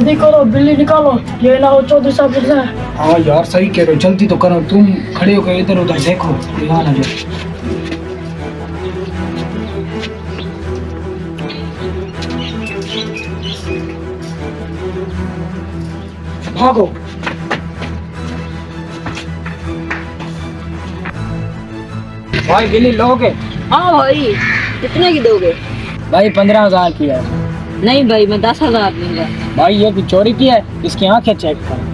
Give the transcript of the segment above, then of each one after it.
जल्दी करो, बिल्ली निकालो, ये ना हो चौधरी साहब गिर जाए। हाँ यार सही कह रहे हो, जल्दी तो करो, तुम खड़े होकर इधर उधर देखो, यहाँ ना जाए। भागो। भाई बिल्ली लोगे? हाँ भाई, कितने की दोगे? भाई 15,000 की है। नहीं भाई, मैं 10,000 दूंगा। भाई ये की चोरी की है, इसकी आंखें चेक करें,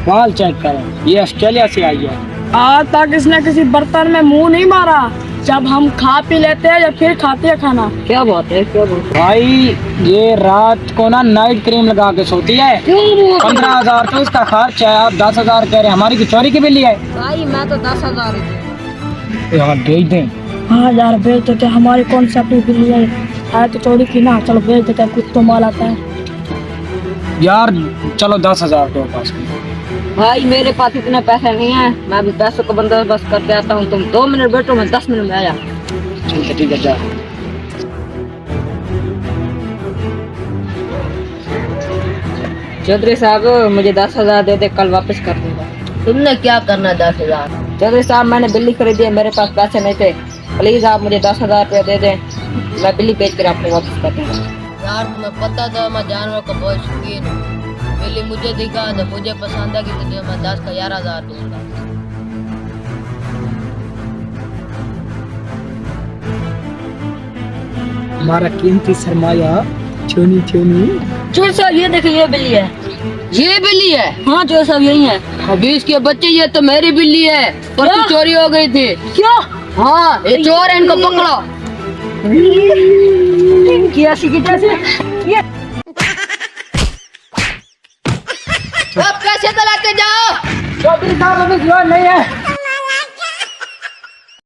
बाल चेक करें, ये ऑस्ट्रेलिया से आई है। आज तक इसने किसी बर्तन में मुंह नहीं मारा। जब हम खा पी लेते हैं या फिर खाते हैं खाना। क्या बात है, क्या बात है? भाई ये रात को ना नाइट क्रीम लगा के सोती है। 15,000 तो इसका खर्च है, आप 10,000 कह रहे हैं, हमारी की चोरी की बिल्ली है। भाई मैं तो 10,000 ही दूंगा। यार भेज दें। हाँ यार बेच देते, हमारी कौन सी अपनी बिल्ली है तो चोरी की ना, चलो बेच देते हैं, कुछ तो माल आता है। यार चलो 10,000 दो पास में। भाई मेरे पास इतने पैसे नहीं है, मैं अभी पैसों का बंदोबस्त करके आता हूँ। तुम 2 मिनट बैठो, मैं 10 मिनट में आया। ठीक है जा। चौधरी साहब मुझे 10,000 दे दे, कल वापस कर दूंगा। तुमने क्या करना 10,000? चौधरी साहब मैंने बिल्ली खरीदी है, मेरे पास पैसे नहीं थे, प्लीज आप मुझे 10,000 रुपया दे दें, मैं बिल्ली बेच कर आपको वापस कर दूंगा। यार तुम्हें पता था मैं जानवर का बहुत शौकीन हूँ। बिल्ली मुझे दिखा तो मुझे पसंद है कि तुझे मैं 10 का 11,000 दूंगा। हमारा कीमती सरमाया छोनी छोनी। चौधरी साहब ये देखिए, ये बिल्ली है। ये बिल्ली है? हाँ चौधरी साहब यही है। अभी इसके बच्चे, ये तो मेरी बिल्ली है, परसों क्या? चोरी हो गई थी। क्या? हाँ ये चोर है, इनको पकड़ो। कैसी की कैसे? ये अब कैसे चलाते जाओ? चौधरी साहब अभी जवान नहीं है।